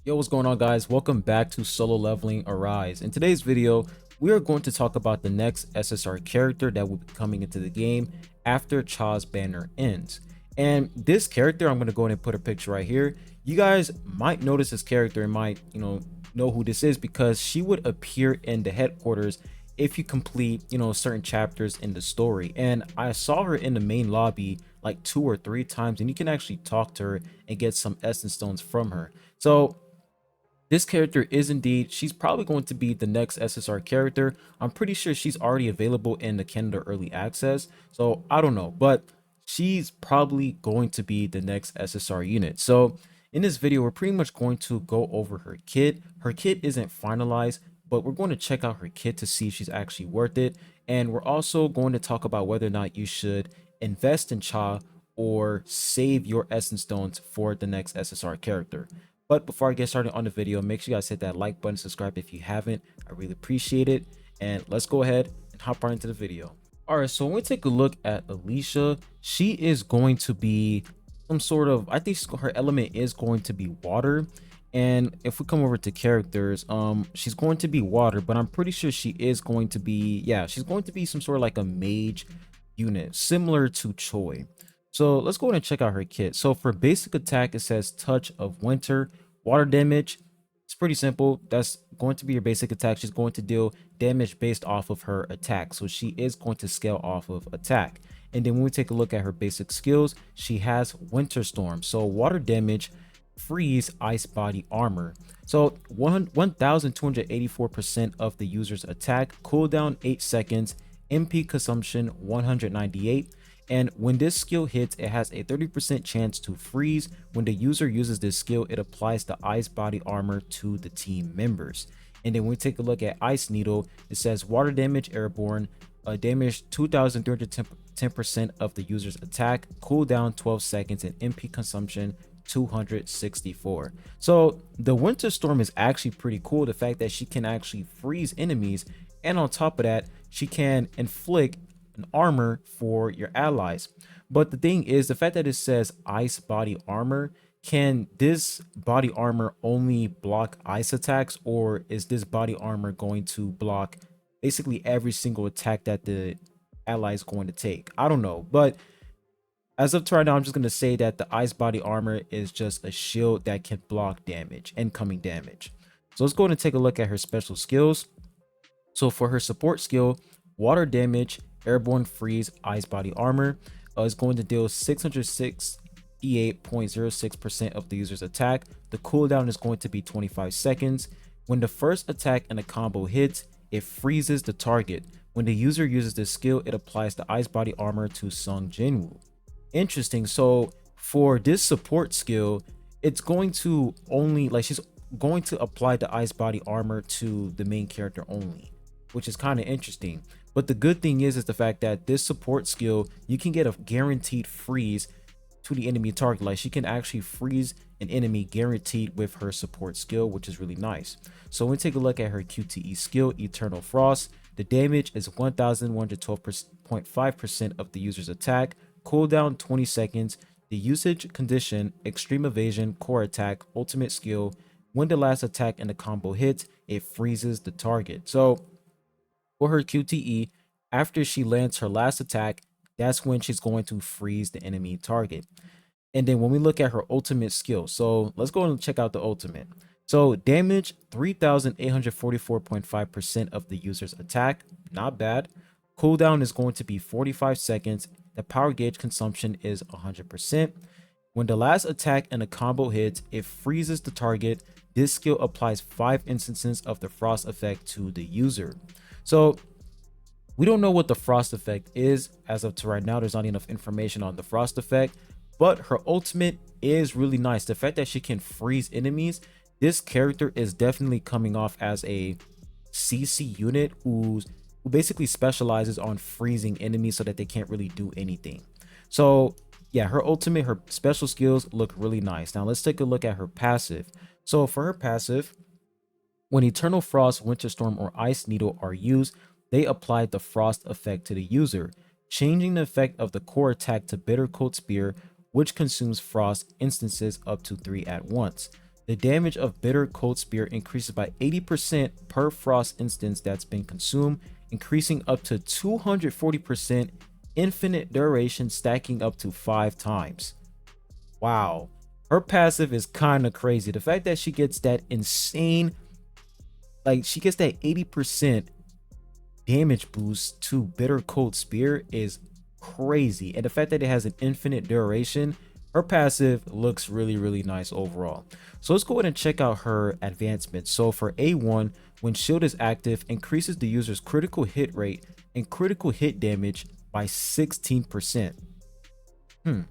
Yo, what's going on, guys? Welcome back to Solo Leveling Arise. In today's video, we are going to talk about the next SSR character that will be coming into the game after Cha's banner ends. And this character, I'm going to go ahead and put a picture right here. You guys might notice this character and might, know who this is, because she would appear in the headquarters if you complete, certain chapters in the story. And I saw her in the main lobby like 2 or 3 times, and you can actually talk to her and get some essence stones from her. So this character is indeed, she's probably going to be the next SSR character. I'm pretty sure she's already available in the Canada early access, so I don't know, but she's probably going to be the next SSR unit. So in this video, we're pretty much going to go over her kit. Her kit isn't finalized, but we're going to check out her kit to see if she's actually worth it. And we're also going to talk about whether or not you should invest in Cha or save your essence stones for the next SSR character. But before I get started on the video, make sure you guys hit that like button, subscribe if you haven't. I really appreciate it. And let's go ahead and hop right into the video. All right, so when we take a look at Alicia, she is going to be some sort of, I think her element is going to be water. And if we come over to characters, she's going to be water, but I'm pretty sure she is going to be, yeah, she's going to be some sort of like a mage unit, similar to Choi. So let's go ahead and check out her kit. So for basic attack, it says Touch of Winter. Water damage, it's pretty simple. That's going to be your basic attack. She's going to deal damage based off of her attack. So she is going to scale off of attack. And then when we take a look at her basic skills, she has Winter Storm. So water damage, freeze, ice body armor. So 1284% of the user's attack, cooldown 8 seconds, MP consumption 198. And when this skill hits, it has a 30% chance to freeze. When the user uses this skill, it applies the ice body armor to the team members. And then when we take a look at Ice Needle, it says water damage airborne, damage 2310% of the user's attack, cooldown 12 seconds, and MP consumption 264. So the Winter Storm is actually pretty cool. The fact that she can actually freeze enemies, and on top of that, she can inflict an armor for your allies. But the thing is, the fact that it says ice body armor, can this body armor only block ice attacks, or is this body armor going to block basically every single attack that the ally is going to take? I don't know, but as of right now, I'm just going to say that the ice body armor is just a shield that can block damage, incoming damage. So let's go ahead and take a look at her special skills. So for her support skill, water damage, airborne freeze, ice body armor, is going to deal 668.06% of the user's attack. The cooldown is going to be 25 seconds. When the first attack in a combo hits, it freezes the target. When the user uses this skill, it applies the ice body armor to Sung Jinwoo. Interesting. So for this support skill, it's going to only, like, she's going to apply the ice body armor to the main character only, which is kind of interesting. But the good thing is the fact that this support skill, you can get a guaranteed freeze to the enemy target. Like, she can actually freeze an enemy guaranteed with her support skill, which is really nice. So when we take a look at her QTE skill, Eternal Frost, the damage is 1112.5% of the user's attack, cooldown 20 seconds, the usage condition, extreme evasion, core attack, ultimate skill. When the last attack in the combo hits, it freezes the target. So for her QTE, after she lands her last attack, that's when she's going to freeze the enemy target. And then when we look at her ultimate skill, so let's go and check out the ultimate. So damage 3844.5% of the user's attack, not bad. Cooldown is going to be 45 seconds. The power gauge consumption is 100%. When the last attack in a combo hits, it freezes the target. This skill applies 5 instances of the frost effect to the user. So we don't know what the frost effect is as of to right now. There's not enough information on the frost effect, but her ultimate is really nice. The fact that she can freeze enemies, this character is definitely coming off as a CC unit who basically specializes on freezing enemies so that they can't really do anything. So yeah, her ultimate, her special skills look really nice. Now let's take a look at her passive. So for her passive, when Eternal Frost, Winter Storm, or Ice Needle are used, they apply the frost effect to the user, changing the effect of the core attack to Bitter Cold Spear, which consumes frost instances up to 3 at once. The damage of Bitter Cold Spear increases by 80% per frost instance that's been consumed, increasing up to 240%, infinite duration, stacking up to 5 times. Wow. Her passive is kind of crazy. The fact that she gets that insane, like she gets that 80% damage boost to Bitter Cold Spear is crazy. And the fact that it has an infinite duration, her passive looks really, really nice overall. So let's go ahead and check out her advancements. So for A1, when shield is active, increases the user's critical hit rate and critical hit damage by 16%. And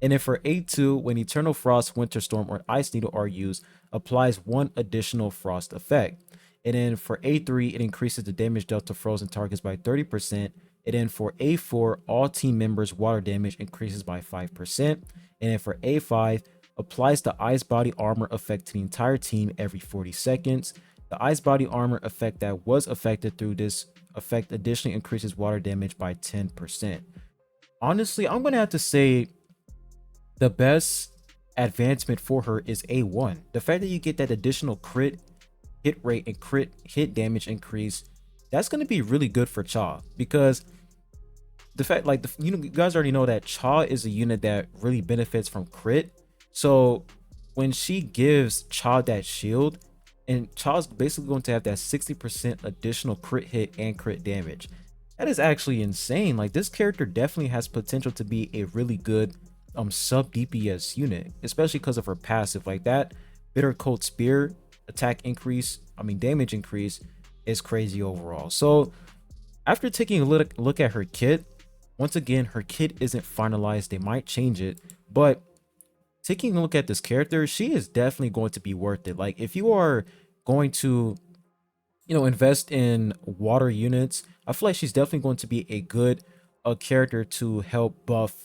then for A2, when Eternal Frost, Winter Storm, or Ice Needle are used, applies one additional frost effect. And then for A3, it increases the damage dealt to frozen targets by 30%. And then for A4, all team members' water damage increases by 5%. And then for A5, applies the Ice Body Armor effect to the entire team every 40 seconds. The Ice Body Armor effect that was affected through this effect additionally increases water damage by 10%. Honestly, I'm going to have to say the best advancement for her is A1. The fact that you get that additional crit hit rate and crit hit damage increase, that's going to be really good for Cha, because the fact, like, you guys already know that Cha is a unit that really benefits from crit. So when she gives Cha that shield, and Cha's basically going to have that 60% additional crit hit and crit damage, that is actually insane. Like, this character definitely has potential to be a really good sub DPS unit, especially because of her passive. Like, that Bitter Cold Spear attack increase, damage increase, is crazy overall. So after taking a look at her kit, once again, her kit isn't finalized, they might change it, but taking a look at this character, she is definitely going to be worth it. Like, if you are going to invest in water units, I feel like she's definitely going to be a good character to help buff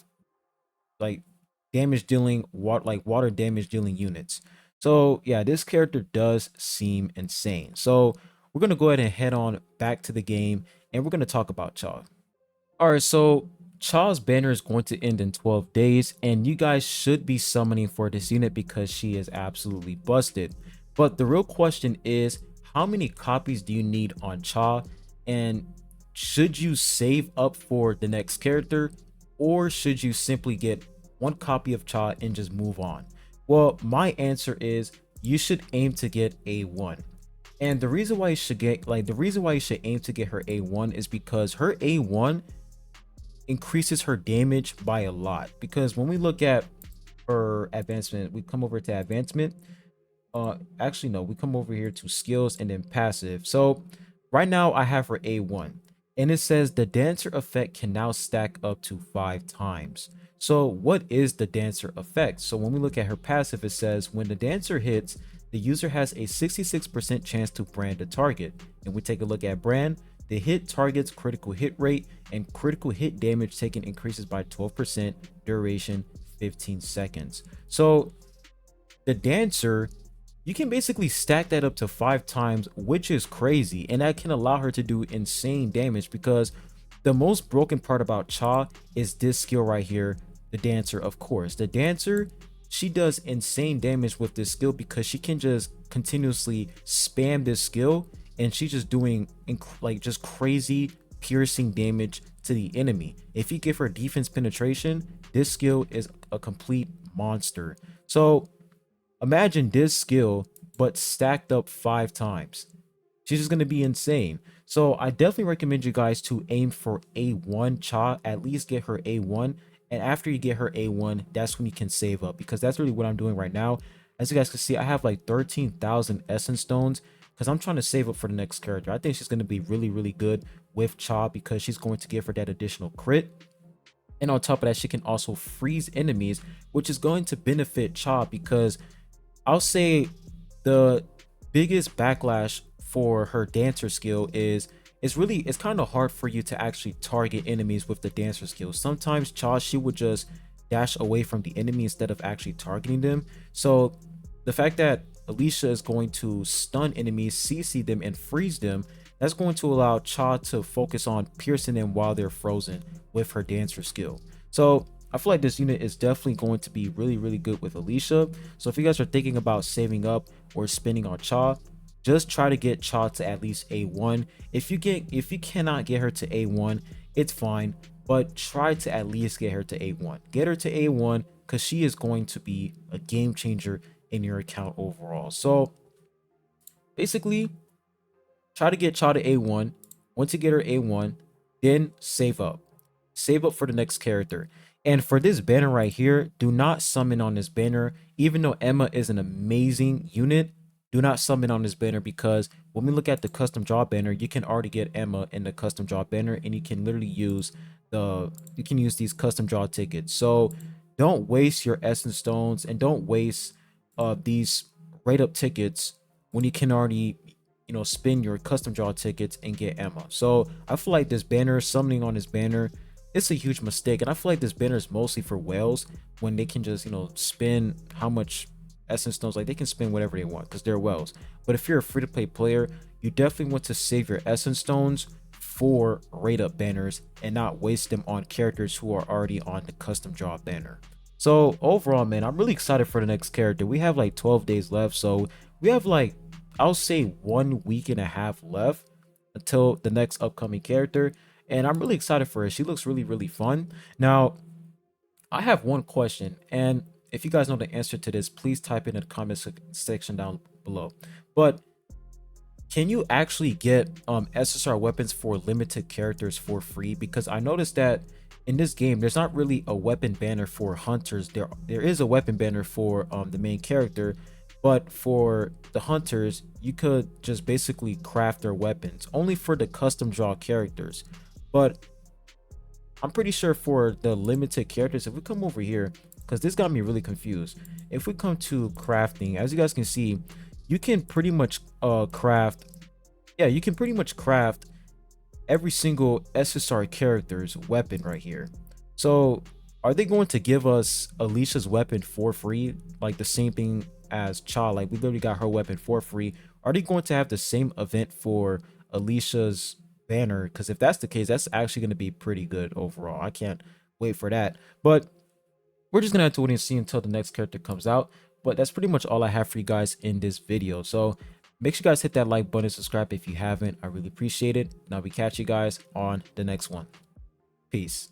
like damage dealing water damage dealing units. So yeah, this character does seem insane. So we're gonna go ahead and head on back to the game, and we're gonna talk about Cha. All right, so Cha's banner is going to end in 12 days, and you guys should be summoning for this unit because she is absolutely busted. But the real question is, how many copies do you need on Cha, and should you save up for the next character, or should you simply get one copy of Cha and just move on? Well, my answer is you should aim to get A1. And the reason why you should aim to get her A1 is because her A1 increases her damage by a lot. Because when we look at her advancement, we come over to advancement. Actually, no, we come over here to skills and then passive. So right now I have her A1, and it says the dancer effect can now stack up to 5 times. So what is the dancer effect? So when we look at her passive, it says when the dancer hits, the user has a 66% chance to brand a target. And we take a look at brand, the hit target's critical hit rate and critical hit damage taken increases by 12%, duration 15 seconds. So the dancer, you can basically stack that up to 5 times, which is crazy, and that can allow her to do insane damage, because the most broken part about Cha is this skill right here, the dancer. Of course, the dancer, she does insane damage with this skill because she can just continuously spam this skill, and she's just doing just crazy piercing damage to the enemy. If you give her defense penetration, this skill is a complete monster. So imagine this skill but stacked up 5 times. She's just going to be insane. So I definitely recommend you guys to aim for A1 Cha, at least get her A1. And after you get her A1, that's when you can save up, because that's really what I'm doing right now. As you guys can see, I have like 13,000 essence stones because I'm trying to save up for the next character. I think she's going to be really, really good with Cha because she's going to give her that additional crit. And on top of that, she can also freeze enemies, which is going to benefit Cha, because I'll say the biggest backlash for her dancer skill is it's kind of hard for you to actually target enemies with the dancer skill. Sometimes Cha, she would just dash away from the enemy instead of actually targeting them. So the fact that Alicia is going to stun enemies, CC them, and freeze them, that's going to allow Cha to focus on piercing them while they're frozen with her dancer skill. So I feel like this unit is definitely going to be really good with Alicia. So if you guys are thinking about saving up or spending on Cha, just try to get Cha to at least A1. If you cannot get her to A1, it's fine, but try to at least get her to A1. Get her to A1 because she is going to be a game changer in your account overall. So basically, try to get Cha to A1. Once you get her A1, then save up. Save up for the next character. And for this banner right here, do not summon on this banner. Even though Emma is an amazing unit, do not summon on this banner, because when we look at the custom draw banner, you can already get Emma in the custom draw banner, and you can literally use these custom draw tickets. So don't waste your essence stones and don't waste these rate up tickets when you can already spin your custom draw tickets and get Emma. So I feel like this banner, summoning on this banner, it's a huge mistake. And I feel like this banner is mostly for whales, when they can just spin how much essence stones, like they can spin whatever they want because they're whales. But if you're a free-to-play player, you definitely want to save your essence stones for rate up banners and not waste them on characters who are already on the custom draw banner. So overall, man, I'm really excited for the next character. We have like 12 days left, so we have like, I'll say 1 week and a half left until the next upcoming character, and I'm really excited for her. She looks really fun. Now, I have one question, and if you guys know the answer to this, please type in the comment section down below. But can you actually get SSR weapons for limited characters for free? Because I noticed that in this game, there's not really a weapon banner for hunters. There is a weapon banner for the main character, but for the hunters, you could just basically craft their weapons only for the custom draw characters. But I'm pretty sure for the limited characters, if we come over here, because this got me really confused. If we come to crafting, as you guys can see, you can pretty much craft, yeah, you can pretty much craft every single SSR character's weapon right here. So are they going to give us Alicia's weapon for free, like the same thing as Cha? Like we literally got her weapon for free. Are they going to have the same event for Alicia's banner? Because if that's the case, that's actually going to be pretty good overall. I can't wait for that. But we're just gonna have to wait and see until the next character comes out. But that's pretty much all I have for you guys in this video. So make sure you guys hit that like button, subscribe if you haven't. I really appreciate it. Now we catch you guys on the next one. Peace.